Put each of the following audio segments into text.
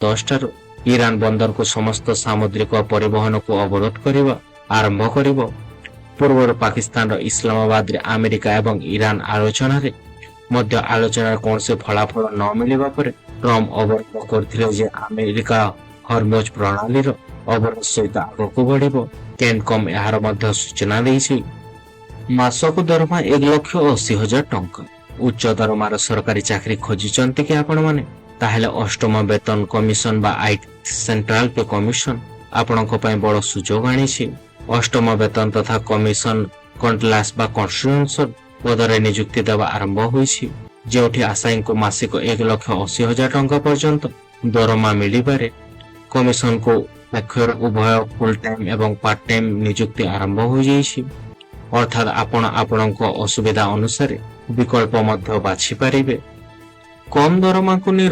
10 Iran ବନ୍ଦରକୁ ସମସ୍ତ ସାମୁଦ୍ରିକ ପରିବହନକୁ ଅବରୋଧ କରିବା ଆରମ୍ଭ କରିବ। ପୂର୍ବରୁ ପାକିସ୍ତାନର ଇସଲାମାବାଦରେ ଆମେରିକା ଏବଂ ଇରାନ ଆଲୋଚନାରେ ମଧ୍ୟ ଆଲୋଚନାର କୌଣସି ଫଳାଫଳ ନ ମିଳିବା ପରେ ଟ୍ରମ୍ପ ଅବରୋଧ କରିଥିଲେ ଯେ ଆମେରିକା ହରମୁଜ ପ୍ରଣାଳୀର ଅବରୋଧ ସହିତ ଆଗକୁ ବଢିବ। କେଣ୍ଟକମ୍ ଏହାର ମଧ୍ୟ ସୂଚନା ଦେଇଛି। ମାସକୁ ଦରମା 1,80,000 ଟଙ୍କା। ଉଚ୍ଚ ଦରମାର ସରକାରୀ ଚାକିରି ଖୋଜୁଛନ୍ତି କି ଆପଣମାନେ? ତାହେଲେ ଅଷ୍ଟମ ବେତନ କମିଶନ ବା ଆଇଟି ସେଣ୍ଟ୍ରାଲ ପେ କମିଶନ ଆପଣଙ୍କ ପାଇଁ ବଡ଼ ସୁଯୋଗ ଆଣିଛି। ଅଷ୍ଟମ ବେତନ ତଥା କମିଶନ କଣ୍ଟ୍ଲାସ ବା କନଷ୍ଟିଟ୍ୟୁସନ ପଦରେ ନିଯୁକ୍ତି ଦେବା ଆରମ୍ଭ ହୋଇଛି, ଯେଉଁଠି ଆଶାୟୀଙ୍କୁ ମାସିକ 1,80,000 ଟଙ୍କା ପର୍ଯ୍ୟନ୍ତ ଦରମା ମିଳିପାରେ। କମିଶନକୁ ପକ୍ଷରୁ ଉଭୟ ଫୁଲ ଟାଇମ୍ ଏବଂ ପାର୍ଟ ଟାଇମ୍ ନିଯୁକ୍ତି ଆରମ୍ଭ ହୋଇଯାଇଛି, ଅର୍ଥାତ୍ ଆପଣ ଆପଣଙ୍କ ଅସୁବିଧା ଅନୁସାରେ ବିକଳ୍ପ ମଧ୍ୟ ବାଛିପାରିବେ। କମ୍ ଦରମାକୁ ନେଇ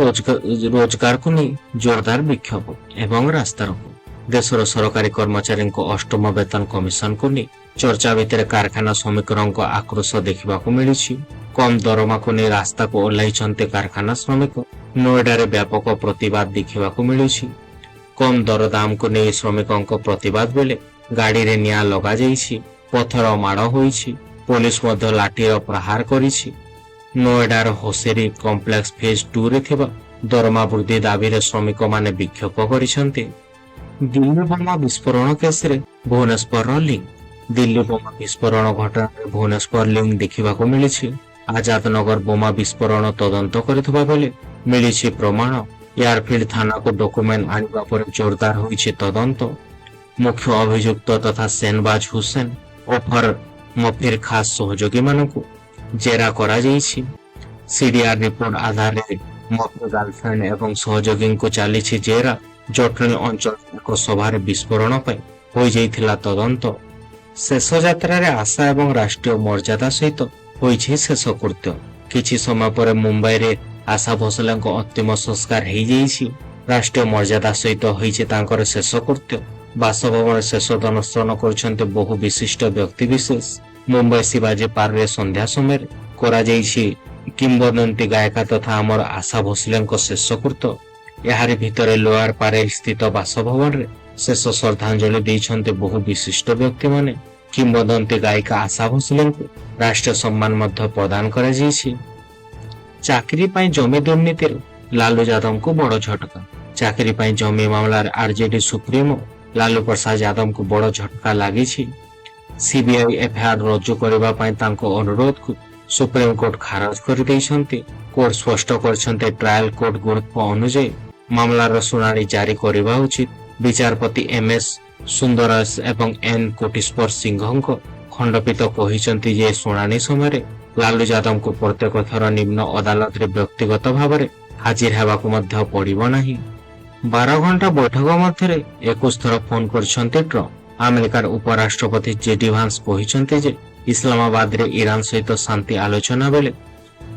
ରୋଜଗାରକୁ ନେଇ ଜୋରଦାର ବିକ୍ଷୋଭ ଏବଂ ରାସ୍ତାରୋକୋ। ଦେଶର ସରକାରୀ କର୍ମଚାରୀଙ୍କ ଅଷ୍ଟମ ବେତନ କମିଶନକୁ ନେଇ ଚର୍ଚ୍ଚା ଭିତରେ କାରଖାନା ଶ୍ରମିକଙ୍କ ଆକ୍ରୋଶ ଦେଖିବାକୁ ମିଳିଛି। କମ୍ ଦରମାକୁ ନେଇ ରାସ୍ତାକୁ ଓହ୍ଲାଇଛନ୍ତି କାରଖାନା ଶ୍ରମିକ। ନୋଏଡାରେ ବ୍ୟାପକ ପ୍ରତିବାଦ ଦେଖିବାକୁ ମିଳୁଛି। କମ୍ ଦରଦାମକୁ ନେଇ ଶ୍ରମିକଙ୍କ ପ୍ରତିବାଦ ବେଳେ ଗାଡ଼ିରେ ନିଆଁ ଲଗାଯାଇଛି, ପଥର ମାଡ଼ ହୋଇଛି, ପୋଲିସ ମଧ୍ୟ ଲାଠିର ପ୍ରହାର କରିଛି। ନୋଏଡାର ହୋସେରୀ କମ୍ପ୍ଲେକ୍ସ ଫେଜ୍ 2ରେ ଥିବା ଦରମା ବୃଦ୍ଧି ଦାବିରେ ଶ୍ରମିକମାନେ ବିକ୍ଷୋଭ କରିଛନ୍ତି। ଦିଲ୍ଲୀ ବୋମା ବିସ୍ଫୋରଣ କେସରେ ଭୁବନେଶ୍ୱରର ଲିଙ୍କ୍। ଦିଲ୍ଲୀ ବୋମା ବିସ୍ଫୋରଣ ଘଟଣାରେ ଭୁବନେଶ୍ୱର ଲିଙ୍କ୍ ଦେଖିବାକୁ ମିଳିଛି। ଆଜାଦନଗର ବୋମା ବିସ୍ଫୋରଣ ତଦନ୍ତ କରିଥିବା ବେଳେ ମିଳିଛି ପ୍ରମାଣ। ଏୟାରଫିଲ୍ଡ ଥାନାକୁ ଡକୁମେଣ୍ଟ ଆଣିବା ପରେ ଜୋରଦାର ହୋଇଛି ତଦନ୍ତ। ମୁଖ୍ୟ ଅଭିଯୁକ୍ତ ତଥା ସେନବାଜ ହୁସେନ ଓଫର ମଫିର ଖାସ ସହଯୋଗୀମାନଙ୍କୁ ଜେରା କରାଯାଇଛି। ସିଡିଆର ରିପୋର୍ଟ ଆଧାରରେ ମଫିର ଗାର୍ଲଫ୍ରେଣ୍ଡ ଏବଂ ସହଯୋଗୀଙ୍କୁ ଚାଲିଛି ଜେରା। ଜଟଣୀ ଅଞ୍ଚଳରେ ଏକ ସଭାରେ ବିସ୍ଫୋରଣ ପାଇଁ ହୋଇଯାଇଥିଲା ତଦନ୍ତ। ଶେଷ ଯାତ୍ରାରେ ଆଶା ଏବଂ ରାଷ୍ଟ୍ରୀୟ ମର୍ଯ୍ୟାଦା ସହିତ ହୋଇଛି ଶେଷ କୃତ୍ୟ। କିଛି ସମୟ ପରେ ମୁମ୍ବାଇରେ ଆଶା ଭୋସଲେଙ୍କ ଅନ୍ତିମ ସଂସ୍କାର ହୋଇଯାଇଛି। ରାଷ୍ଟ୍ରୀୟ ମର୍ଯ୍ୟାଦା ସହିତ ହୋଇଛି ତାଙ୍କର ଶେଷ କୃତ୍ୟ। ବାସଭବନରେ ଶେଷ ଦର୍ଶନ କରୁଛନ୍ତି ବହୁ ବିଶିଷ୍ଟ ବ୍ୟକ୍ତିବିଶେଷ। ମୁମ୍ବାଇ ଶିବାଜୀ ପାର୍କରେ ସନ୍ଧ୍ୟା ସମୟରେ କରାଯାଇଛି କିମ୍ବଦନ୍ତୀ ଗାୟିକା ତଥା ଆମର ଆଶା ଭୋସଲେଙ୍କ ଶେଷକୃତ୍ୟ। ଏହାରି ଭିତରେ ଲୋୟାର ପାରେଲ ସ୍ଥିତ ବାସଭବନରେ ଶେଷ ଶ୍ରଦ୍ଧାଞ୍ଜଳି ଦେଇଛନ୍ତି ବହୁ ବିଶିଷ୍ଟ ବ୍ୟକ୍ତିମାନେ। କିମ୍ବଦନ୍ତୀ ଗାୟିକା ଆଶା ଭୋସଲେଙ୍କୁ ରାଷ୍ଟ୍ରୀୟ ସମ୍ମାନ ମଧ୍ୟ ପ୍ରଦାନ କରାଯାଇଛି। ଚାକିରି ପାଇଁ ଜମି ଦୁର୍ନୀତିରେ ଲାଲୁ ଯାଦବଙ୍କୁ ବଡ଼ ଝଟକା। ଚାକିରି ପାଇଁ ଜମି ମାମଲାରେ ଆରଜେଡି ସୁପ୍ରିମୋ ଲାଲୁ ପ୍ରସାଦ ଯାଦବଙ୍କୁ ବଡ଼ ଝଟକା ଲାଗିଛି। ସିବିଆଇ ଏଫଆଇଆର ରୁଜୁ କରିବା ପାଇଁ ତାଙ୍କ ଅନୁରୋଧକୁ ସୁପ୍ରିମକୋର୍ଟ ଖାରଜ କରିଦେଇଛନ୍ତି। କୋର୍ଟ ସ୍ପଷ୍ଟ କରିଛନ୍ତି ଟ୍ରାଏଲ କୋର୍ଟ ଗୁରୁତ୍ୱ ଅନୁଯାୟୀ ମାମଲାର ଶୁଣାଣି ଜାରି କରିବା ଉଚିତ। ବିଚାରପତି ଏମଏସ୍ ସୁନ୍ଦରସ ଏବଂ ଏନ୍ କୋଟିଶ୍ୱର ସିଂହଙ୍କ ଖଣ୍ଡପୀଠ କହିଛନ୍ତି ଯେ ଶୁଣାଣି ସମୟରେ ଲାଲୁ ଯାଦବଙ୍କୁ ପ୍ରତ୍ୟେକ ଥର ନିମ୍ନ ଅଦାଲତରେ ବ୍ୟକ୍ତିଗତ ଭାବରେ ହାଜିର ହେବାକୁ ମଧ୍ୟ ପଡ଼ିବ ନାହିଁ। 12 ଘଣ୍ଟା ବୈଠକ ମଧ୍ୟରେ 21 ଥର ଫୋନ କରିଛନ୍ତି ଟ୍ରମ୍ପ। ଆମେରିକାର ଉପରାଷ୍ଟ୍ରପତି ଜେଡି ଭାନ୍ସ କହିଛନ୍ତି ଯେ ଇସଲାମାବାଦରେ ଇରାନ ସହିତ ଶାନ୍ତି ଆଲୋଚନା ବେଳେ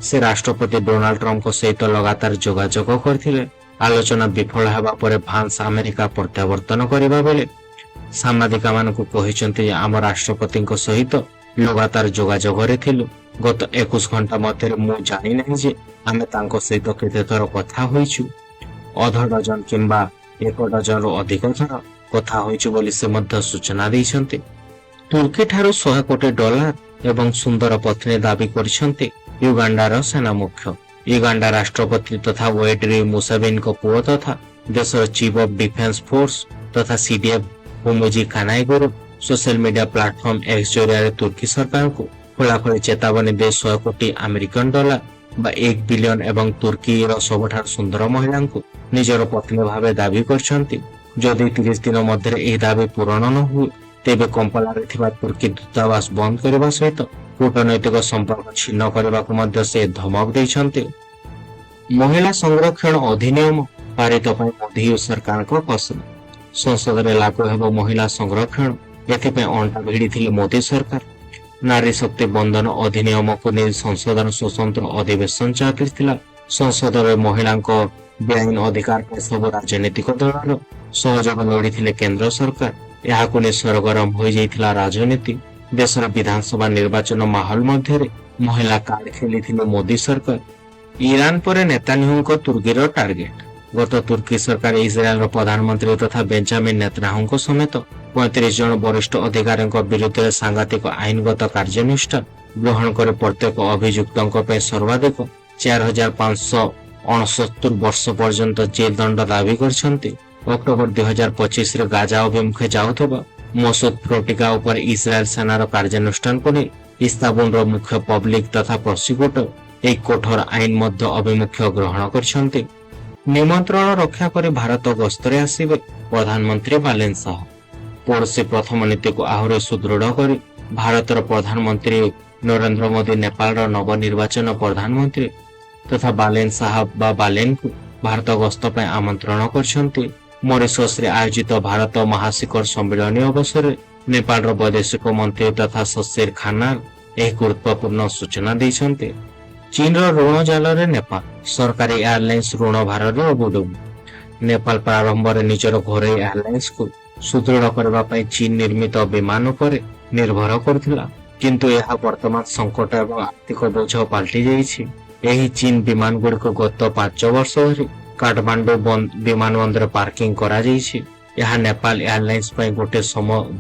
ସେ ରାଷ୍ଟ୍ରପତି ଡୋନାଲ୍ଡ ଟ୍ରମ୍ପଙ୍କ ସହିତ ଲଗାତାର ଯୋଗାଯୋଗ କରିଥିଲେ। ଆଲୋଚନା ବିଫଳ ହେବା ପରେ ଭାନ୍ସ ଆମେରିକା ପ୍ରତ୍ୟାବର୍ତ୍ତନ କରିବା ବେଳେ ସାମ୍ବାଦିକମାନଙ୍କୁ କହିଛନ୍ତି ଯେ ଆମ ରାଷ୍ଟ୍ରପତିଙ୍କ ସହିତ ଲଗାତାର ଯୋଗାଯୋଗରେ ଥିଲୁ। ଗତ 21 ଘଣ୍ଟା ମଧ୍ୟରେ ମୁଁ ଜାଣିନାହିଁ ଯେ ଆମେ ତାଙ୍କ ସହିତ କେତେଥର କଥା ହୋଇଛୁ। ଅଧ ଡଜନ କିମ୍ବା 1 ଡଜନରୁ ଅଧିକ ଥର କଥା ହୋଇଛୁ ବୋଲି ସେ ମଧ୍ୟ ସୂଚନା ଦେଇଛନ୍ତି। ତୁର୍କୀ ଠାରୁ $100 କୋଟି ଏବଂ ସୁନ୍ଦର ପତ୍ନୀ ଦାବି କରିଛନ୍ତି ୟୁଗାଣ୍ଡାର ସେନା ମୁଖ୍ୟ। ୟୁଗାଣ୍ଡା ରାଷ୍ଟ୍ରପତି ତଥା ୱେଡ୍ରି ମୁସେଭିନିଙ୍କ ପୁଅ ତଥା ଦେଶର ଚିଫ୍ ଅଫ୍ ଡିଫେନ୍ସ ଫୋର୍ସ ତଥା CDF ହୁମୁଜି କାନାଇଗୁରୁ social media platform X ଜରିଆରେ ତୁର୍କୀ ସରକାରଙ୍କୁ ଖୋଳାଖୋଳି ଚେତାବନୀ ଦେଇ $100 କୋଟି ଆମେରିକାନ ଡଲାର ବା 1 ବିଲିୟନ ଏବଂ ତୁର୍କୀର ସବୁଠାରୁ ସୁନ୍ଦର ମହିଳାଙ୍କୁ ନିଜର ପତ୍ନୀ ଭାବେ ଦାବି କରିଛନ୍ତି। ଯଦି 30 ଦିନ ମଧ୍ୟରେ ଏହି ଦାବି ପୂରଣ ନ ହୁଏ ତେବେ କମ୍ପାଲାରେ ଥିବା ତୁର୍କୀ ଦୂତାବାସ ବନ୍ଦ କରିବା ସହିତ କୂଟନୈତିକ ସମ୍ପର୍କ ଛିନ୍ନ କରିବାକୁ ମଧ୍ୟ ସେ ଧମକ ଦେଇଛନ୍ତି। ମହିଳା ସଂରକ୍ଷଣ ଅଧିନିୟମ ପାରିତ ପାଇଁ ମୋଦି ସରକାରଙ୍କ କସରତ। ସଂସଦରେ ଲାଗୁ ହେବ ମହିଳା ସଂରକ୍ଷଣ, ଏଥିପାଇଁ ଅଣ୍ଟା ଭିଡ଼ିଥିଲେ ମୋଦି ସରକାର। ନାରୀ ଶକ୍ତି ବନ୍ଦନ ଅଧିନିୟମକୁ ନେଇ ସଂସଦର ସ୍ୱତନ୍ତ୍ର ଅଧିବେଶନ ଚାଲିଥିଲା। ସଂସଦରେ ମହିଳାଙ୍କ ବେଆଇନ ଅଧିକାର ପାଇଁ ସବୁ ରାଜନୈତିକ ଦଳର ସହଯୋଗ ଲୋଡ଼ିଥିଲେ କେନ୍ଦ୍ର ସରକାର। ଏହାକୁ ନେଇ ସରଗରମ ହୋଇଯାଇଥିଲା ରାଜନୀତି। ଦେଶର ବିଧାନସଭା ନିର୍ବାଚନ ମାହୋଲ ମଧ୍ୟରେ ମହିଳା କାର୍ଡ ଖେଳିଥିଲେ ମୋଦି ସରକାର। ଇରାନ ପରେ ନେତାନ୍ୟାହୁଙ୍କ ତୁର୍କୀର ଟାର୍ଗେଟ। ଗତ ତୁର୍କୀ ସରକାର ଇସ୍ରାଏଲର ପ୍ରଧାନମନ୍ତ୍ରୀ ତଥା ବେଞ୍ଜାମିନ୍ ନେତାନ୍ୟାହୁଙ୍କ ସମେତ 35 ଜଣ ବରିଷ୍ଠ ଅଧିକାରୀଙ୍କ ବିରୁଦ୍ଧରେ ସାଂଘାତିକ ଆଇନଗତ କାର୍ଯ୍ୟାନୁଷ୍ଠାନ ଗ୍ରହଣ କରି ପ୍ରତ୍ୟେକ ଅଭିଯୁକ୍ତଙ୍କ ପାଇଁ ସର୍ବାଧିକ 4,569 ବର୍ଷ ପର୍ଯ୍ୟନ୍ତ ଜେଲ୍ ଦଣ୍ଡ ଦାବି କରିଛନ୍ତି। ଅକ୍ଟୋବର 2025ରେ ଗାଜା ଅଭିମୁଖେ ଯାଉଥିବା ମସୁଦ ଫ୍ରୋଟିକା ଉପରେ ଇସ୍ରାଏଲ ସେନାର କାର୍ଯ୍ୟାନୁଷ୍ଠାନକୁ ନେଇ ଇସ୍ତାନବୁଲର ମୁଖ୍ୟ ପବ୍ଲିକ ତଥା ପ୍ରସିକ୍ୟୁଟର ଏହି କଠୋର ଆଇନ ମଧ୍ୟ ଅଭିମୁଖ୍ୟ ଗ୍ରହଣ କରିଛନ୍ତି। ନିମନ୍ତ୍ରଣ ରକ୍ଷା କରି ଭାରତ ଗସ୍ତରେ ଆସିବେ ପ୍ରଧାନମନ୍ତ୍ରୀ ବାଲେନ୍ ଶାହ। ପଡ଼ୋଶୀ ପ୍ରଥମ ନୀତିକୁ ଆହୁରି ସୁଦୃଢ଼ କରି ଭାରତର ପ୍ରଧାନମନ୍ତ୍ରୀ ନରେନ୍ଦ୍ର ମୋଦି ନେପାଳର ନବନିର୍ବାଚନ ପ୍ରଧାନମନ୍ତ୍ରୀ ତଥା ବାଲେନ୍ ଶାହ ବା ବାଲେନ୍ଙ୍କୁ ଭାରତ ଗସ୍ତ ପାଇଁ ଆମନ୍ତ୍ରଣ କରିଛନ୍ତି। ମରିସସରେ ଆୟୋଜିତ ଭାରତ ମହାଶିଖର ସମ୍ମିଳନୀ ଅବସରରେ ନେପାଳର ବୈଦେଶିକ ମନ୍ତ୍ରୀ ତଥା ଶଶୀର ଖାନାଲ ଏହି ଗୁରୁତ୍ୱପୂର୍ଣ୍ଣ ସୂଚନା ଦେଇଛନ୍ତି। ଚୀନର ଋଣ ଜାଲରେ ନେପାଳ ସରକାରୀ ଏୟାରଲାଇନ୍ସ ଋଣ ଭାରରେ ଅବୁଡୁବୁ। ନେପାଳ ପ୍ରାରମ୍ଭରେ ନିଜର ଘରୋଇ ଏୟାରଲାଇନ୍ସକୁ ସୁଦୃଢ଼ କରିବା ପାଇଁ ଚୀନ ନିର୍ମିତ ବିମାନ ଉପରେ ନିର୍ଭର କରୁଥିଲା, କିନ୍ତୁ ଏହା ବର୍ତ୍ତମାନ ସଙ୍କଟ ଏବଂ ଆର୍ଥିକ ବୋଝ ପାଲଟି ଯାଇଛି। ଏହି ଚୀନ ବିମାନଗୁଡ଼ିକୁ ଗତ 5 ବର୍ଷ ଧରି କାଠମାଣ୍ଡୁ ବିମାନବନ୍ଦରରେ ପାର୍କିଂ କରାଯାଇଛି। ଏହା ନେପାଳ ଏୟାରଲାଇନ୍ସ ପାଇଁ ଗୋଟିଏ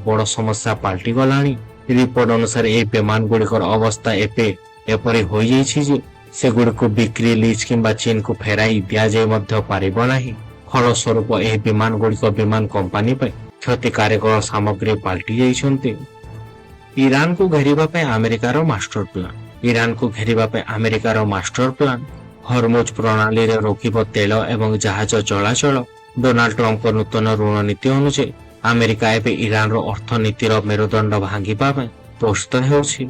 ବଡ଼ ସମସ୍ୟା ପାଲଟିଗଲାଣି। ରିପୋର୍ଟ ଅନୁସାରେ ଏହି ବିମାନଗୁଡ଼ିକର ଅବସ୍ଥା ଏବେ ଏପରି ହୋଇଯାଇଛି ଯେ ସେଗୁଡ଼ିକୁ ବିକ୍ରି, ଲିଜ୍ କିମ୍ବା ଚୀନକୁ ଫେରାଇ ଦିଆଯାଇ ମଧ୍ୟ ପାରିବ ନାହିଁ। ଫଳସ୍ୱରୂପ ଏହି ବିମାନଗୁଡ଼ିକ ବିମାନ କମ୍ପାନୀ ପାଇଁ କ୍ଷତିକାରକ ସାମଗ୍ରୀ ପାଲଟି ଯାଇଛନ୍ତି। ଇରାନକୁ ଘେରିବା ପାଇଁ ଆମେରିକାର ମାଷ୍ଟର ପ୍ଲାନ୍। ଇରାନକୁ ଘେରିବା ପାଇଁ ଆମେରିକାର ମାଷ୍ଟର ପ୍ଲାନ୍ ହରମୁଜ ପ୍ରଣାଳୀରେ ରୋକିବ ତେଳ ଏବଂ ଜାହାଜ ଚଳାଚଳ। ଡୋନାଲ୍ଡ ଟ୍ରମ୍ପଙ୍କ ନୂତନ ଋଣ ନୀତି ଅନୁଯାୟୀ ଆମେରିକା ଏବେ ଇରାନର ଅର୍ଥନୀତିର ମେରୁଦଣ୍ଡ ଭାଙ୍ଗିବା ପାଇଁ ପ୍ରସ୍ତୁତ ହେଉଛି।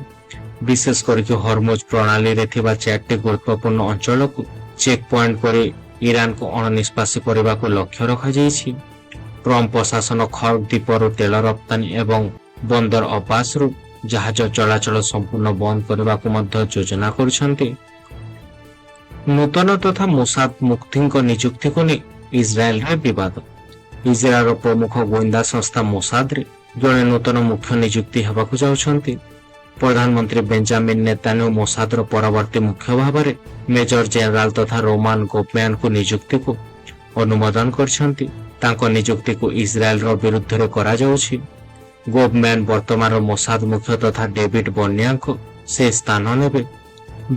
ବିଶେଷ କରିକି ହରମୁଜ ପ୍ରଣାଳୀରେ ଥିବା 4ଟି ଗୁରୁତ୍ୱପୂର୍ଣ୍ଣ ଅଞ୍ଚଳକୁ ଚେକ୍ ପଏଣ୍ଟ କରି ଇରାନକୁ ଅଣନିଷ୍ପାସୀ କରିବାକୁ ଲକ୍ଷ୍ୟ ରଖାଯାଇଛି। ଟ୍ରମ୍ପ ପ୍ରଶାସନ ଖର୍ଗ ଦ୍ୱୀପରୁ ତେଳ ରପ୍ତାନୀ ଏବଂ ବନ୍ଦର ଅବାସରୁ ଜାହାଜ ଚଳାଚଳ ସମ୍ପୂର୍ଣ୍ଣ ବନ୍ଦ କରିବାକୁ ମଧ୍ୟ ଯୋଜନା କରୁଛନ୍ତି। ନୂତନ ତଥା ମୋସାଦ ମୁଖ୍ୟଙ୍କ ନିଯୁକ୍ତିକୁ ନେଇ ଇସ୍ରାଏଲରେ ବିବାଦ। ଇସ୍ରାଏଲର ପ୍ରମୁଖ ଗୋଇନ୍ଦା ସଂସ୍ଥା ମୋସାଦରେ ଜଣେ ନୂତନ ମୁଖ୍ୟ ନିଯୁକ୍ତି ହେବାକୁ ଯାଉଛନ୍ତି। ପ୍ରଧାନମନ୍ତ୍ରୀ ବେଞ୍ଜାମିନ୍ ନେତାନ୍ୟାହୁ ମୋସାଦର ପରବର୍ତ୍ତୀ ମୁଖ୍ୟ ଭାବରେ ମେଜର ଜେନେରାଲ ତଥା ରୋମାନ ଗୋପମ୍ୟାନଙ୍କୁ ନିଯୁକ୍ତିକୁ ଅନୁମୋଦନ କରିଛନ୍ତି। ତାଙ୍କ ନିଯୁକ୍ତିକୁ ଇସ୍ରାଏଲର ବିରୁଦ୍ଧରେ କରାଯାଉଛି। ଗୋପମ୍ୟାନ ବର୍ତ୍ତମାନର ମୋସାଦ ମୁଖ୍ୟ ତଥା ଡେଭିଡ ବର୍ନିଆଙ୍କୁ ସେ ସ୍ଥାନ ନେବେ।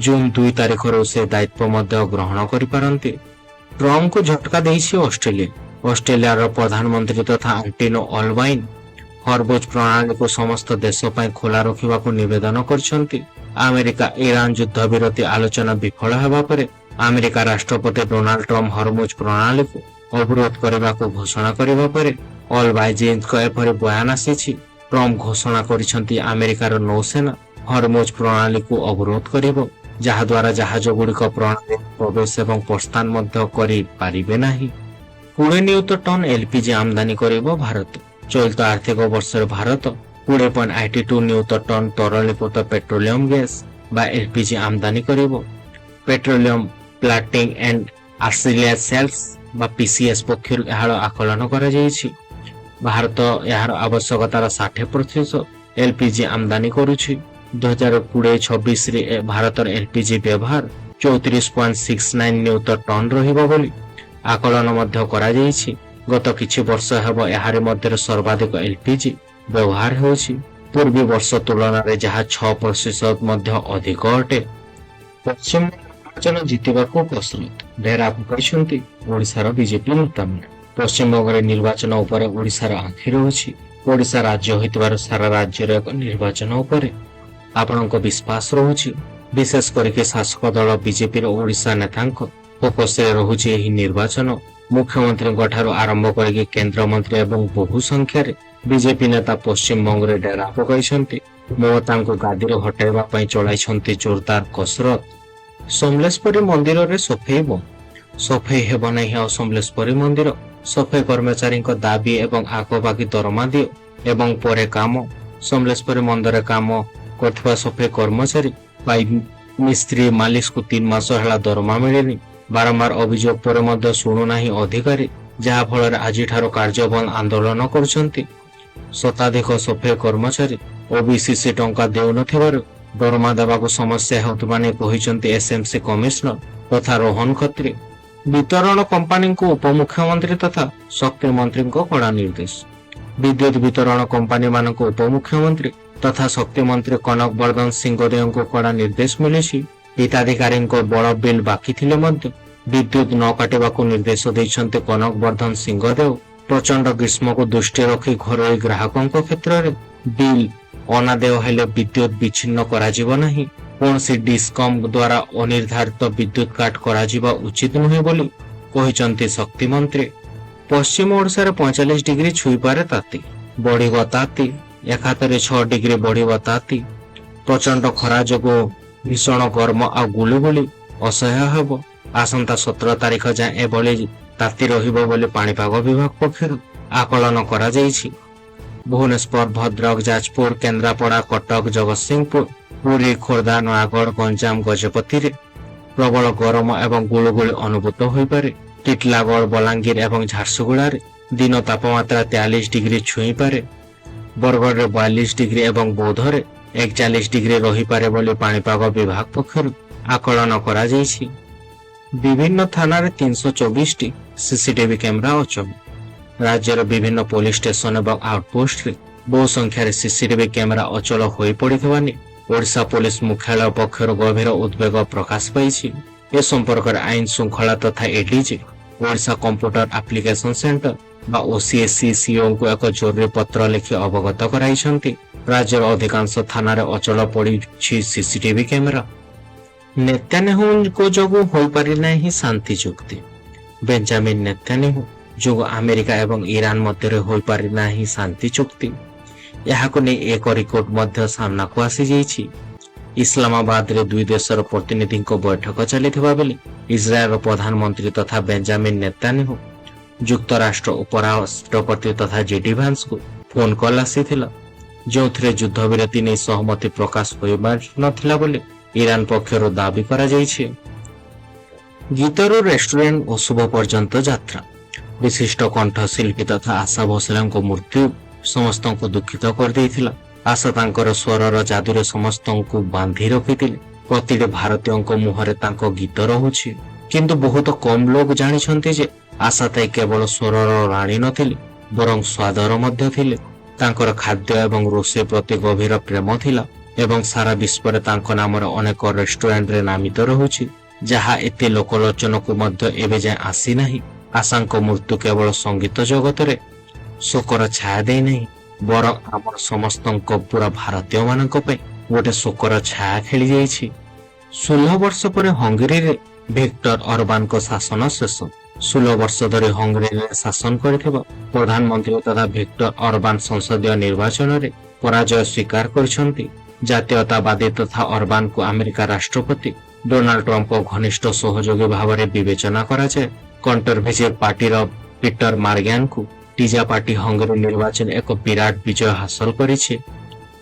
ଜୁନ୍ 2 ତାରିଖରୁ ସେ ଦାୟିତ୍ୱ ମଧ୍ୟ ଗ୍ରହଣ କରିପାରନ୍ତି। ଟ୍ରମ୍ପଙ୍କୁ ଝଟକା ଦେଇଛି ଅଷ୍ଟ୍ରେଲିଆ। ଅଷ୍ଟ୍ରେଲିଆର ପ୍ରଧାନମନ୍ତ୍ରୀ ତଥା ଆଣ୍ଟିନୋ ଅଲବାଇନ୍ ହରମୁଜ ପ୍ରଣାଳୀକୁ ସମସ୍ତ ଦେଶ ପାଇଁ ଖୋଲା ରଖିବାକୁ ନିବେଦନ କରିଛନ୍ତି। ଆମେରିକା ଇରାନ ଯୁଦ୍ଧ ବିରତି ଆଲୋଚନା ବିଫଳ ହେବା ପରେ ଆମେରିକା ରାଷ୍ଟ୍ରପତି ଡୋନାଲ୍ଡ ଟ୍ରମ୍ପ ହରମୁଜ ପ୍ରଣାଳୀକୁ ଅବରୋଧ କରିବାକୁ ଘୋଷଣା କରିବା ପରେ ଅଲବାଇଜିନ୍ଙ୍କ ଏପରି ବୟାନ ଆସିଛି। ଟ୍ରମ୍ପ ଘୋଷଣା କରିଛନ୍ତି ଆମେରିକାର ନୌସେନା ହରମୁଜ ପ୍ରଣାଳୀକୁ ଅବରୋଧ କରିବ, ଯାହାଦ୍ୱାରା ଜାହାଜଗୁଡ଼ିକ ପ୍ରଣାଳୀ ପ୍ରବେଶ ଏବଂ ପ୍ରସ୍ଥାନ ମଧ୍ୟ କରିପାରିବେ ନାହିଁ। 20 ନିୟୁତ ଟନ୍ ଏଲପିଜି ଆମଦାନୀ କରିବ ଭାରତ। ଚଳିତ ଆର୍ଥିକ ବର୍ଷରେ ଭାରତ 20.82 ନିୟୁତ ଟନ୍ ତରଳୀକୃତ ପେଟ୍ରୋଲିୟମ ଗ୍ୟାସ୍ ବା ଏଲପିଜି ଆମଦାନୀ କରିବ। ପେଟ୍ରୋଲିୟମ ପ୍ଲାଟିଂ ଆଣ୍ଡ ଆର୍ସିଲିଆ ସେଲ୍ସ ବା ପିସିଏସ୍ ପକ୍ଷରୁ ଏହାର ଆକଳନ କରାଯାଇଛି। ଭାରତ ଏହାର ଆବଶ୍ୟକତାର 60% ଏଲପିଜି ଆମଦାନୀ କରୁଛି। 2020-26ରେ ଭାରତର ଏଲପିଜି ବ୍ୟବହାର 34.69 ନିୟୁତ ଟନ୍ ରହିବ ବୋଲି ଆକଳନ ମଧ୍ୟ କରାଯାଇଛି। ଗତ କିଛି ବର୍ଷ ହେବ ଏହାରି ମଧ୍ୟରେ ସର୍ବାଧିକ ଏଲପିଜି ବ୍ୟବହାର ହେଉଛି। ପୂର୍ବ ବର୍ଷ ତୁଳନାରେ ଯାହା 6% ମଧ୍ୟ ଅଧିକ ଅଟେ। ପଶ୍ଚିମ ନିର୍ବାଚନ ଜିତିବାକୁ କସରତ ଡେରା ପକାଇଛନ୍ତି ଓଡ଼ିଶାର ବିଜେପି ନେତାମାନେ। ପଶ୍ଚିମବଙ୍ଗରେ ନିର୍ବାଚନ ଉପରେ ଓଡ଼ିଶାର ଆଖି ରହୁଛି। ଓଡ଼ିଶା ରାଜ୍ୟ ହୋଇଥିବାରୁ ସାରା ରାଜ୍ୟର ଏକ ନିର୍ବାଚନ ଉପରେ ଆପଣଙ୍କ ବିଶ୍ୱାସ ରହୁଛି। ବିଶେଷ କରିକି ଶାସକ ଦଳ ବିଜେପିର ଓଡ଼ିଶା ନେତାଙ୍କ ଫୋକସରେ ରହୁଛି ଏହି ନିର୍ବାଚନ। ମୁଖ୍ୟମନ୍ତ୍ରୀଙ୍କ ଠାରୁ ଆରମ୍ଭ କରିକି କେନ୍ଦ୍ରମନ୍ତ୍ରୀ ଏବଂ ବହୁ ସଂଖ୍ୟାରେ ବିଜେପି ନେତା ପଶ୍ଚିମବଙ୍ଗରେ ଡେରା ପକାଇଛନ୍ତି। ମମତାଙ୍କୁ ଗାଦିରୁ ହଟାଇବା ପାଇଁ ଚଳାଇଛନ୍ତି ଜୋରଦାର କସରତ। ସମଲେଶ୍ୱରୀ ମନ୍ଦିରରେ ସଫେଇ ବନ୍ଦ। ସଫେଇ ହେବ ନାହିଁ ଆଉ ସମଲେଶ୍ୱରୀ ମନ୍ଦିର। ସଫେଇ କର୍ମଚାରୀଙ୍କ ଦାବି ଏବଂ ଆଗବାଗି ଦରମା ଦିଅ ଏବଂ ପରେ କାମ। ସମଲେଶ୍ୱରୀ ମନ୍ଦିରରେ କାମ କରୁଥିବା ସଫେଇ କର୍ମଚାରୀ ବା ମିସ୍ତ୍ରୀ ମାଲିକଙ୍କୁ 3 ମାସ ହେଲା ଦରମା ମିଳିନି। ବାରମ୍ବାର ଅଭିଯୋଗ ପରେ ମଧ୍ୟ ଶୁଣୁନାହିଁ ଅଧିକାରୀ, ଯାହାଫଳରେ ଆଜିଠାରୁ କାର୍ଯ୍ୟ ବନ୍ଦ ଆନ୍ଦୋଳନ କରୁଛନ୍ତି। ଶତାଧିକ ସଫେଇ କର୍ମଚାରୀ ଓବିସିସି ଟଙ୍କା ଦେଉନଥିବାରୁ ଦରମା ଦେବାକୁ ସମସ୍ୟା ହେଉଥିବା ନେଇ କହିଛନ୍ତି ଏସଏମସି କମିଶନର ତଥା ରୋହନ ଖତ୍ରୀ। ବିତରଣ କମ୍ପାନୀଙ୍କୁ ଉପମୁଖ୍ୟମନ୍ତ୍ରୀ ତଥା ଶକ୍ତି ମନ୍ତ୍ରୀଙ୍କ କଡ଼ା ନିର୍ଦ୍ଦେଶ। ବିଦ୍ୟୁତ ବିତରଣ କମ୍ପାନୀମାନଙ୍କୁ ଉପମୁଖ୍ୟମନ୍ତ୍ରୀ ତଥା ଶକ୍ତି ମନ୍ତ୍ରୀ କନକ ବର୍ଦ୍ଧନ ସିଂହଦେଓଙ୍କୁ କଡ଼ା ନିର୍ଦ୍ଦେଶ ମିଳିଛି। ହିତାଧିକାରୀଙ୍କ ବଡ଼ ବିଲ୍ ବାକି ଥିଲେ ମଧ୍ୟ ବିଦ୍ୟୁତ ନ କାଟିବାକୁ ନିର୍ଦ୍ଦେଶ ଦେଇଛନ୍ତି କନକ ବର୍ଦ୍ଧନ ସିଂହଦେଓ। ପ୍ରଚଣ୍ଡ ଗ୍ରୀଷ୍ମକୁ ଦୃଷ୍ଟିରେ ରଖି ଘରୋଇ ଗ୍ରାହକଙ୍କ କ୍ଷେତ୍ରରେ ବିଲ୍ ଅନାଦେୟ ହେଲେ ବିଦ୍ୟୁତ ବିଚ୍ଛିନ୍ନ କରାଯିବ ନାହିଁ। କୌଣସି ଡିସ୍କମ୍ ଦ୍ୱାରା ଅନିର୍ଦ୍ଧାରିତ ବିଦ୍ୟୁତ କାଟ କରାଯିବା ଉଚିତ ନୁହେଁ ବୋଲି କହିଛନ୍ତି ଶକ୍ତି ମନ୍ତ୍ରୀ। ପଶ୍ଚିମ ଓଡ଼ିଶାରେ 45 ଡିଗ୍ରୀ ଛୁଇଁପାରେ ତାତି, ବଢ଼ିବ ତାତି। ଏକାଥରେ 6 ଡିଗ୍ରୀ ବଢ଼ିବ ତାତି। ପ୍ରଚଣ୍ଡ ଖରା ଯୋଗୁଁ ଭୀଷଣ ଗରମ ଆଉ ଗୁଳୁଗୁଳି ଅସହ୍ୟ ହେବ। ଆସନ୍ତା 17 ତାରିଖ ଯାଏଁ ଏଭଳି ତାତି ରହିବ ବୋଲି ପାଣିପାଗ ବିଭାଗ ପକ୍ଷରୁ ଆକଳନ କରାଯାଇଛି। ଭୁବନେଶ୍ୱର, ଭଦ୍ରକ, ଯାଜପୁର, କେନ୍ଦ୍ରାପଡ଼ା, କଟକ, ଜଗତସିଂହପୁର, ପୁରୀ, ଖୋର୍ଦ୍ଧା, ନୟାଗଡ଼, ଗଞ୍ଜାମ, ଗଜପତିରେ ପ୍ରବଳ ଗରମ ଏବଂ ଗୁଳୁଗୁଳି ଅନୁଭୂତ ହୋଇପାରେ। ଟିଟିଲାଗଡ଼, ବଲାଙ୍ଗୀର ଏବଂ ଝାରସୁଗୁଡ଼ାରେ ଦିନ ତାପମାତ୍ରା 43 ଡିଗ୍ରୀ ଛୁଇଁପାରେ। ବରଗଡ଼ରେ 42 ଡିଗ୍ରୀ ଏବଂ ବୌଦ୍ଧରେ 41 ଡିଗ୍ରୀ ରହିପାରେ ବୋଲି ପାଣିପାଗ ବିଭାଗ ପକ୍ଷରୁ ଆକଳନ କରାଯାଇଛି। ବିଭିନ୍ନ ଥାନାରେ 324ଟି ସିସିଟିଭି କ୍ୟାମେରା ଅଚଳ। ରାଜ୍ୟର ବିଭିନ୍ନ ପୋଲିସ ଷ୍ଟେସନ ଏବଂ ଆଉଟପୋଷ୍ଟରେ ବହୁ ସଂଖ୍ୟାରେ ସିସିଟିଭି କ୍ୟାମେରା ଅଚଳ ହୋଇପଡ଼ିଥିବା ନେଇ ଓଡ଼ିଶା ପୋଲିସ ମୁଖ୍ୟାଳୟ ପକ୍ଷରୁ ଗଭୀର ଉଦ୍ବେଗ ପ୍ରକାଶ ପାଇଛି। ଏ ସମ୍ପର୍କରେ ଆଇନ ଶୃଙ୍ଖଳା ତଥା ADG, Odisha computer application centre ବା OCSCCOଙ୍କୁ ଏକ ଜରୁରୀ ପତ୍ର ଲେଖି ଅବଗତ କରାଇଛନ୍ତି। ରାଜ୍ୟର ଅଧିକାଂଶ ଥାନାରେ ଅଚଳ ପଡ଼ିଛି ସିସିଟିଭି କ୍ୟାମେରା। ନେତାନ୍ୟାହୁଙ୍କ ଯୋଗୁଁ ହୋଇପାରି ନାହିଁ ଶାନ୍ତି ଚୁକ୍ତି। ବେଞ୍ଜାମିନ ନେତାନ୍ୟାହୁ ଯୋଗୁଁ ଆମେରିକା ଏବଂ ଇରାନ ମଧ୍ୟରେ ହୋଇପାରି ନାହିଁ ଶାନ୍ତି ଚୁକ୍ତି। ଏହାକୁ ନେଇ ଏକ ରିପୋର୍ଟ ମଧ୍ୟ ସାମ୍ନାକୁ ଆସିଯାଇଛି। ଇସଲାମାବାଦରେ ଦୁଇ ଦେଶର ପ୍ରତିନିଧିଙ୍କ ବୈଠକ ଚାଲିଥିବା ବେଳେ ଇସ୍ରାଏଲର ପ୍ରଧାନମନ୍ତ୍ରୀ ତଥା ବେଞ୍ଜାମିନ ନେତାନ୍ୟାହୁ ଯୁକ୍ତରାଷ୍ଟ୍ର ଉପରାଷ୍ଟ୍ରପତି ତଥା JD ଭାନ୍ସଙ୍କୁ ଫୋନ କଲ୍ ଆସିଥିଲା, ଯେଉଁଥିରେ ଯୁଦ୍ଧବିରତି ନେଇ ସହମତି ପ୍ରକାଶ ହୋଇପାରିନଥିଲା ବୋଲି ଇରାନ ପକ୍ଷରୁ ଦାବି କରାଯାଇଛି। ଗୀତରୁ ରେଷ୍ଟୁରାଣ୍ଟ ଓ ଶୁଭ ପର୍ଯ୍ୟନ୍ତ ଯାତ୍ରା। ବିଶିଷ୍ଟ କଣ୍ଠଶିଳ୍ପୀ ତଥା ଆଶା ଭୋସଲେଙ୍କ ମୃତ୍ୟୁ ସମସ୍ତଙ୍କୁ ଦୁଃଖିତ କରିଦେଇଥିଲା। ଆଶା ତାଙ୍କର ସ୍ୱରର ଜାଦୁରେ ସମସ୍ତଙ୍କୁ ବାନ୍ଧି ରଖିଥିଲେ। ପ୍ରତିଟି ଭାରତୀୟଙ୍କ ମୁହଁରେ ତାଙ୍କ ଗୀତ ରହୁଛି। କିନ୍ତୁ ବହୁତ କମ୍ ଲୋକ ଜାଣିଛନ୍ତି ଯେ ଆଶା ତାଇ କେବଳ ସ୍ୱରର ରାଣୀ ନଥିଲେ, ବରଂ ସ୍ୱାଦର ମଧ୍ୟ ଥିଲେ। ତାଙ୍କର ଖାଦ୍ୟ ଏବଂ ରୋଷେଇ ପ୍ରତି ଗଭୀର ପ୍ରେମ ଥିଲା ଏବଂ ସାରା ବିଶ୍ୱରେ ତାଙ୍କ ନାମରେ ଅନେକ ରେଷ୍ଟୁରାଣ୍ଟରେ ନାମିତ ରହୁଛି, ଯାହା ଏତେ ଲୋକଲୋଚନକୁ ମଧ୍ୟ ଏବେ ଯାଏଁ ଆସିନାହିଁ। ଆଶାଙ୍କ ମୃତ୍ୟୁ କେବଳ ସଙ୍ଗୀତ ଜଗତରେ ଶୋକର ଛାୟା ଦେଇନାହିଁ, ବରଂ ଆମର ସମସ୍ତଙ୍କ ପୁରା ଭାରତୀୟମାନଙ୍କ ପାଇଁ ଗୋଟେ ଶୋକର ଛାୟା ଖେଳିଯାଇଛି। 16 ବର୍ଷ ପରେ ହଙ୍ଗେରୀରେ ଭିକ୍ଟର ଅରବାନଙ୍କ ଶାସନ ଶେଷ। 16 ବର୍ଷ ଧରି ହଙ୍ଗେରୀରେ ଶାସନ କରିଥିବା ପ୍ରଧାନମନ୍ତ୍ରୀ ତଥା ଭିକ୍ଟର ଅରବାନ ସଂସଦୀୟ ନିର୍ବାଚନରେ ପରାଜୟ ସ୍ୱୀକାର କରିଛନ୍ତି। ଜାତୀୟତାବାଦୀ ତଥା ଅରବାନଙ୍କୁ ଆମେରିକା ରାଷ୍ଟ୍ରପତି ଡୋନାଲ୍ଡ ଟ୍ରମ୍ପଙ୍କ ଘନିଷ୍ଠ ସହଯୋଗୀ ଭାବରେ ବିବେଚନା କରାଯାଏ। କଣ୍ଟରଭେଜିଭ ପାର୍ଟିର ପିଟର ମାର୍ଗ୍ୟାନଙ୍କୁ ଟିଜା ପାର୍ଟି ହଙ୍ଗେରୀ ନିର୍ବାଚନ ଏକ ବିରାଟ ବିଜୟ ହାସଲ କରିଛି,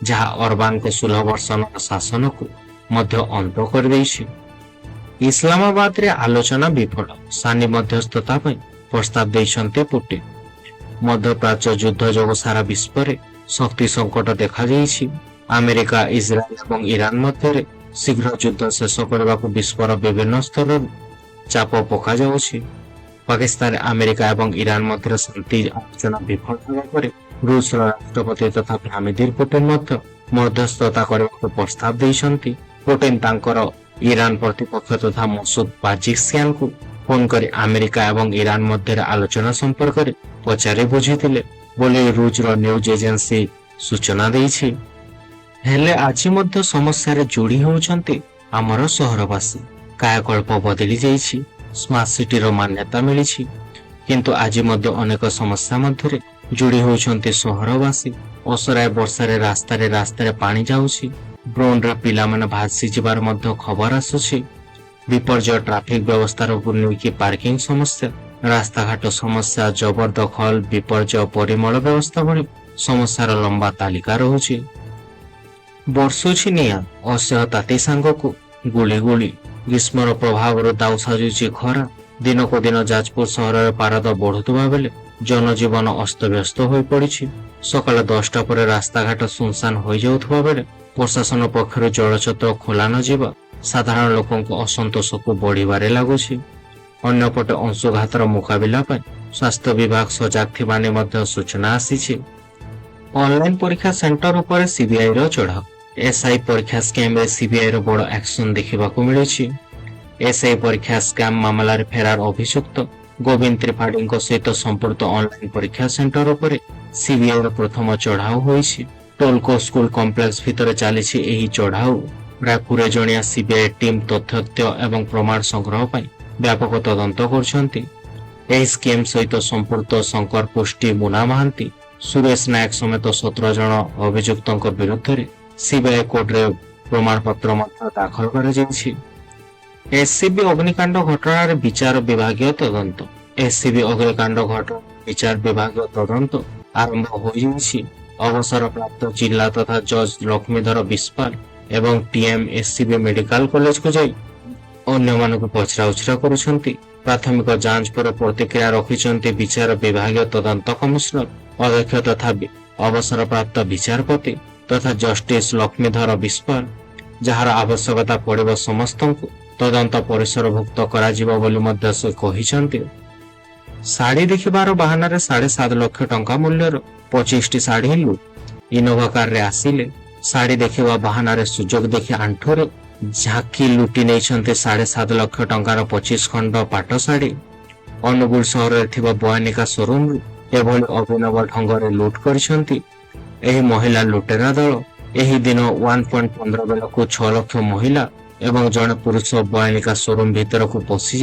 ଯାହା ଅରବାନଙ୍କ 16 ବର୍ଷର ଶାସନକୁ ମଧ୍ୟ ଅନ୍ତ କରିଦେଇଛି। ଇସଲାମାବାଦରେ ଆଲୋଚନା ବିଫଳ, ସାନି ମଧ୍ୟସ୍ଥତା ପାଇଁ ପ୍ରସ୍ତାବ ଦେଇଛନ୍ତି ପୁଟିନ। ମଧ୍ୟପ୍ରାଚ୍ୟ ଯୁଦ୍ଧ ଯୋଗୁଁ ସାରା ବିଶ୍ୱରେ ଶକ୍ତି ସଙ୍କଟ ଦେଖାଯାଇଛି। ଆମେରିକା, ଇସ୍ରାଏଲ ଏବଂ ଇରାନ ମଧ୍ୟରେ ଶୀଘ୍ର ଯୁଦ୍ଧ ଶେଷ କରିବାକୁ ବିଶ୍ୱର ବିଭିନ୍ନ ସ୍ତରରୁ ଚାପ ପକାଯାଉଛି। ପାକିସ୍ତାନରେ ଆମେରିକା ଏବଂ ଇରାନ ମଧ୍ୟରେ ଶାନ୍ତି ଆଲୋଚନା ବିଫଳ ହେବା ପରେ ରୁଷର ରାଷ୍ଟ୍ରପତି ତଥା ଭ୍ଲାଦିମିର ପୁଟିନ ମଧ୍ୟ ମଧ୍ୟସ୍ଥତା କରିବାକୁ ପ୍ରସ୍ତାବ ଦେଇଛନ୍ତି। ପୁଟିନ ତାଙ୍କର ଇରାନ ପ୍ରତିପକ୍ଷ ତଥା ମସୁଦ ପାଜିକିସ୍ତାନଙ୍କୁ ଫୋନ କରି ଆମେରିକା ଏବଂ ଇରାନ ମଧ୍ୟରେ ଆଲୋଚନା ସମ୍ପର୍କରେ ପଚାରି ବୁଝିଥିଲେ ବୋଲି ରୁଷର ନ୍ୟୁଜ ଏଜେନ୍ସି ସୂଚନା ଦେଇଛି। ହେଲେ ଆଜି ମଧ୍ୟ ସମସ୍ୟାରେ ଯୋଡ଼ି ହେଉଛନ୍ତି ଆମର ସହରବାସୀ। କାୟାକଳ୍ପ ବଦଳି ଯାଇଛି, ସ୍ମାର୍ଟ ସିଟିର ମାନ୍ୟତା ମିଳିଛି, କିନ୍ତୁ ଆଜି ମଧ୍ୟ ଅନେକ ସମସ୍ୟା ମଧ୍ୟରେ ଯୋଡ଼ି ହେଉଛନ୍ତି ସହରବାସୀ। ଅସରାଏ ବର୍ଷାରେ ରାସ୍ତାରେ ପାଣି ଯାଉଛି। ଡ୍ରୋନରେ ପିଲାମାନେ ଭାସିଯିବାର ମଧ୍ୟ ଖବର ଆସୁଛି। ବିପର୍ଯ୍ୟୟ ଟ୍ରାଫିକ ବ୍ୟବସ୍ଥାକୁ ନେଇକି ପାର୍କିଂ ସମସ୍ୟା, ରାସ୍ତାଘାଟ ସମସ୍ୟା, ଜବରଦଖଲ, ବିପର୍ଯ୍ୟୟ ପରିମଳ ବ୍ୟବସ୍ଥା ଭଳି ସମସ୍ୟାର ଲମ୍ବା ତାଲିକା ରହୁଛି। ବର୍ଷୁଛି ନିଆଁ, ଅସହ୍ୟ ତାତି ସାଙ୍ଗକୁ ଗୁଳି। ଗ୍ରୀଷ୍ମର ପ୍ରଭାବରୁ ଦାଉ ସାଜୁଛି ଖରା। ଦିନକୁ ଦିନ ଯାଜପୁର ସହରରେ ପାରଦ ବଢୁଥିବା ବେଳେ ଜନଜୀବନ ଅସ୍ତବ୍ୟସ୍ତ ହୋଇପଡ଼ିଛି। ସକାଳ 10ଟା ପରେ ରାସ୍ତାଘାଟ ସୁନସାନ ହୋଇଯାଉଥିବା ବେଳେ ପ୍ରଶାସନ ପକ୍ଷରୁ ଜଳଛତ୍ର ଖୋଲା ନ ଯିବା ସାଧାରଣ ଲୋକଙ୍କ ଅସନ୍ତୋଷକୁ ବଢ଼ିବାରେ ଲାଗୁଛି। ଅନ୍ୟପଟେ ଅଂଶୁଘାତର ମୁକାବିଲା ପାଇଁ ସ୍ୱାସ୍ଥ୍ୟ ବିଭାଗ ସଜାଗ ଥିବା ନେଇ ମଧ୍ୟ ସୂଚନା ଆସିଛି। ଅନଲାଇନ ପରୀକ୍ଷା ସେଣ୍ଟର ଉପରେ ସିବିଆଇର ଚଢ଼ାଉ। ଏସ୍ଆଇ ପରୀକ୍ଷା ସ୍କାମରେ ସିବିଆଇର ବଡ଼ ଆକ୍ସନ ଦେଖିବାକୁ ମିଳିଛି। ଏସ୍ଆଇ ପରୀକ୍ଷା ସ୍କାମ ମାମଲାରେ ଫେରାର ଅଭିଯୁକ୍ତ ଗୋବିନ୍ଦ ତ୍ରିପାଠୀଙ୍କ ସହିତ ସମ୍ପୃକ୍ତ ଅନଲାଇନ ପରୀକ୍ଷା ସେଣ୍ଟର ଉପରେ ସିବିଆଇର ପ୍ରଥମ ଚଢ଼ାଉ ହୋଇଛି। ଟୋଲକୋ ସ୍କୁଲ କମ୍ପ୍ଲେକ୍ସ ଭିତରେ ଚାଲିଛି ଏହି ଚଢ଼ାଉ। ପ୍ରାୟ 20 ଜଣିଆ ସିବିଆଇ ଟିମ୍ ତଥ୍ୟ ଏବଂ ପ୍ରମାଣ ସଂଗ୍ରହ ପାଇଁ ବ୍ୟାପକ ତଦନ୍ତ କରୁଛନ୍ତି। ଏହି ସ୍କିମ୍ ସହିତ ସମ୍ପୃକ୍ତ ଶଙ୍କର ପୃଷ୍ଟି, ମୁନା ମହାନ୍ତି, ସୁରେଶ ନାୟକ ସମେତ 17 ଜଣ ଅଭିଯୁକ୍ତଙ୍କ ବିରୁଦ୍ଧରେ ସିବିଆଇ କୋର୍ଟରେ ପ୍ରମାଣପତ୍ର ମଧ୍ୟ ଦାଖଲ କରାଯାଇଛି। ଏସ୍ସିବି ଅଗ୍ନିକାଣ୍ଡ ଘଟଣାରେ ବିଚାର ବିଭାଗୀୟ ତଦନ୍ତ। ଏସ୍ସିବି ଅଗ୍ନିକାଣ୍ଡ ଘଟଣା ବିଚାର ବିଭାଗୀୟ ତଦନ୍ତ ଆରମ୍ଭ ହୋଇଯାଇଛି। ଅବସରପ୍ରାପ୍ତ ଜିଲ୍ଲା ତଥା ଜଜ୍ ଲକ୍ଷ୍ମୀଧର ବିଶ୍ୱାଳ ଏବଂ ଟିଏମ୍ ଏସ୍ସିବି ମେଡିକାଲ କଲେଜକୁ ଯାଇ ଅନ୍ୟମାନଙ୍କୁ ପଚରାଉଚରା କରୁଛନ୍ତି। ପ୍ରାଥମିକ ଯାଞ୍ଚ ପରେ ପ୍ରତିକ୍ରିୟା ରଖିଛନ୍ତି ବିଚାର ବିଭାଗୀୟ ତଦନ୍ତ କମିଶନର ଅଧ୍ୟକ୍ଷ ତଥା ଅବସରପ୍ରାପ୍ତ ବିଚାରପତି ତଥା ଜଷ୍ଟିସ ଲକ୍ଷ୍ମୀଧର ବିଶ୍ୱାଳ। ଯାହାର ଆବଶ୍ୟକତା ପଡ଼ିବ ସମସ୍ତଙ୍କୁ ତଦନ୍ତ ପରିସରଭୁକ୍ତ କରାଯିବ ବୋଲି ମଧ୍ୟ ସେ କହିଛନ୍ତି। ଶାଢ଼ୀ ଦେଖିବାର ବାହାନାରେ 7.5 ଲକ୍ଷ ଟଙ୍କା ମୂଲ୍ୟର 25ଟି ଶାଢ଼ୀ ଲୁଟ୍। ଇନୋଭା କାରରେ ଆସିଲେ ଶାଢ଼ୀ ଦେଖିବା ବାହାନାରେ ସୁଯୋଗ ଦେଖି ଆଣ୍ଠୁରେ ଝାଙ୍କି ଲୁଟି ନେଇଛନ୍ତି 7.5 ଲକ୍ଷ ଟଙ୍କାର 25 ଖଣ୍ଡ ପାଟ ଶାଢ଼ୀ। ଅନୁଗୁଳ ସହରରେ ଥିବା ବୟାନିକା ଶୋରୁମରୁ ଏଭଳି ଅଭିନବ ଢଙ୍ଗରେ ଲୁଟ୍ କରିଛନ୍ତି ଏହି ମହିଳା ଲୁଟେରା ଦଳ। ଏହି ଦିନ 1.15 ବେଳକୁ 6 ଲକ୍ଷ ମହିଳା ଏବଂ ଜଣେ ପୁରୁଷ ବୟାନିକା ଶୋରୁମ ଭିତରକୁ ପଶିଯାଇ